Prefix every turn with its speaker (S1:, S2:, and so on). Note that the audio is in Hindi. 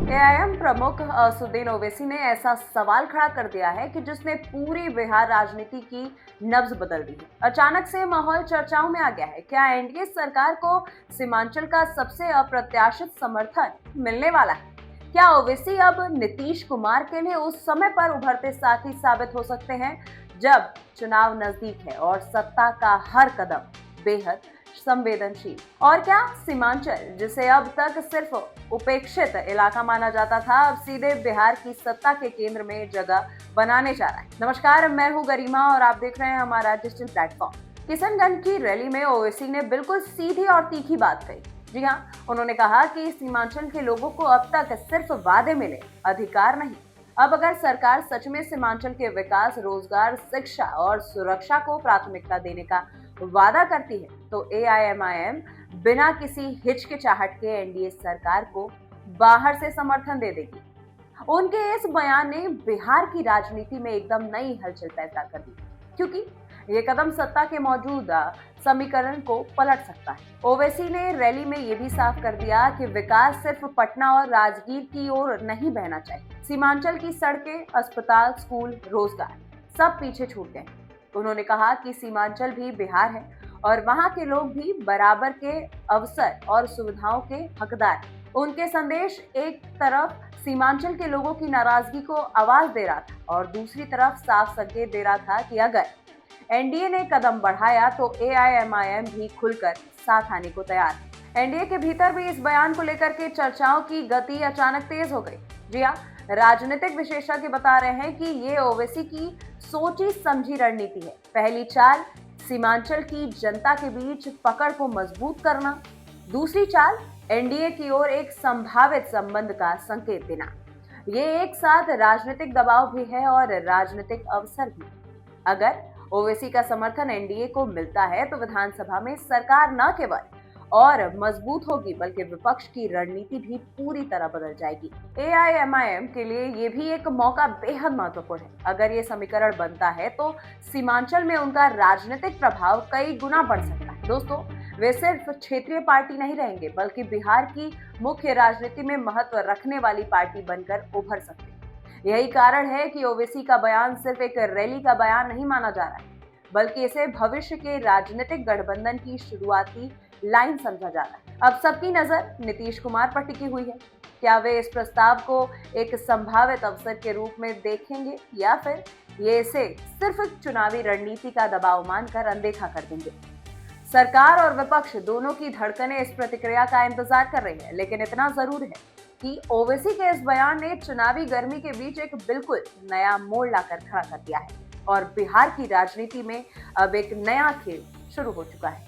S1: एआईएम प्रमुख असदुद्दीन ओवैसी ने ऐसा सवाल खड़ा कर दिया है कि जिसने पूरी बिहार राजनीति की नब्ज बदल दी है। अचानक से माहौल चर्चाओं में आ गया है। क्या एनडीए सरकार को सीमांचल का सबसे अप्रत्याशित समर्थन मिलने वाला है? क्या ओवैसी अब नीतीश कुमार के लिए उस समय पर उभरते साथी साबित हो सकते हैं जब चुनाव नजदीक है और सत्ता का हर कदम बेहद संवेदनशील? और क्या सीमांचल, जिसे अब तक सिर्फ उपेक्षित इलाका माना जाता था, अब सीधे बिहार की सत्ता के केंद्र में जगह बनाने जा रहा है? नमस्कार, मैं हूं गरिमा और आप देख रहे हैं हमारा डिजिटल प्लेटफॉर्म। किशनगंज की रैली में ओवैसी ने बिल्कुल सीधी और तीखी बात कही। जी हाँ, उन्होंने कहा कि सीमांचल के लोगों को अब तक सिर्फ वादे मिले, अधिकार नहीं। अब अगर सरकार सच में सीमांचल के विकास, रोजगार, शिक्षा और सुरक्षा को प्राथमिकता देने का वादा करती है तो एआईएमआईएम बिना किसी हिचकिचाहट के एनडीए सरकार को बाहर से समर्थन दे देगी। उनके इस बयान ने बिहार की राजनीति में एकदम नई हलचल पैदा कर दी, क्योंकि ये कदम सत्ता के मौजूदा समीकरण को पलट सकता है। ओवैसी ने रैली में ये भी साफ कर दिया कि विकास सिर्फ पटना और राजगीर की ओर नहीं बहना चाहिए। सीमांचल की सड़कें, अस्पताल, स्कूल, रोजगार सब पीछे छूट गए। उन्होंने कहा कि सीमांचल भी बिहार है और वहां के लोग भी बराबर के अवसर और सुविधाओं के हकदार। उनके संदेश एक तरफ सीमांचल के लोगों की नाराजगी को आवाज दे रहा था और दूसरी तरफ साफ संकेत दे रहा था कि अगर एनडीए ने कदम बढ़ाया तो एआईएमआईएम भी खुलकर साथ आने को तैयार है। एनडीए के भीतर भी इस बयान को लेकर के चर्चाओं की गति अचानक तेज हो गई। जी हाँ, राजनीतिक विशेषज्ञ बता रहे हैं कि ये ओवैसी की सोची समझी रणनीति है। पहली चाल, सीमांचल की जनता के बीच पकड़ को मजबूत करना। दूसरी चाल, एनडीए की ओर एक संभावित संबंध का संकेत देना। ये एक साथ राजनीतिक दबाव भी है और राजनीतिक अवसर भी। अगर ओवैसी का समर्थन एनडीए को मिलता है तो विधानसभा में सरकार न केवल और मजबूत होगी बल्कि विपक्ष की रणनीति भी पूरी तरह बदल जाएगी। एआईएमआईएम के लिए ये भी एक मौका बेहद महत्वपूर्ण है। अगर ये समीकरण बनता है तो सीमांचल में उनका राजनीतिक प्रभाव कई गुना बढ़ सकता है। दोस्तों, वे सिर्फ क्षेत्रीय पार्टी नहीं रहेंगे बल्कि बिहार की मुख्य राजनीति में महत्व रखने वाली पार्टी बनकर उभर सकते हैं। यही कारण है कि ओवैसी का बयान सिर्फ एक रैली का बयान नहीं माना जा रहा है, बल्कि इसे भविष्य के राजनीतिक गठबंधन की शुरुआती लाइन समझा जा रहा है। अब सबकी नजर नीतीश कुमार पर टिकी हुई है। क्या वे इस प्रस्ताव को एक संभावित अवसर के रूप में देखेंगे या फिर ये इसे सिर्फ चुनावी रणनीति का दबाव मानकर अनदेखा कर देंगे? सरकार और विपक्ष दोनों की धड़कनें इस प्रतिक्रिया का इंतजार कर रही है, लेकिन इतना जरूर है कि ओवैसी के इस बयान ने चुनावी गर्मी के बीच एक बिल्कुल नया मोड़ लाकर खड़ा कर दिया है और बिहार की राजनीति में अब एक नया खेल शुरू हो चुका है।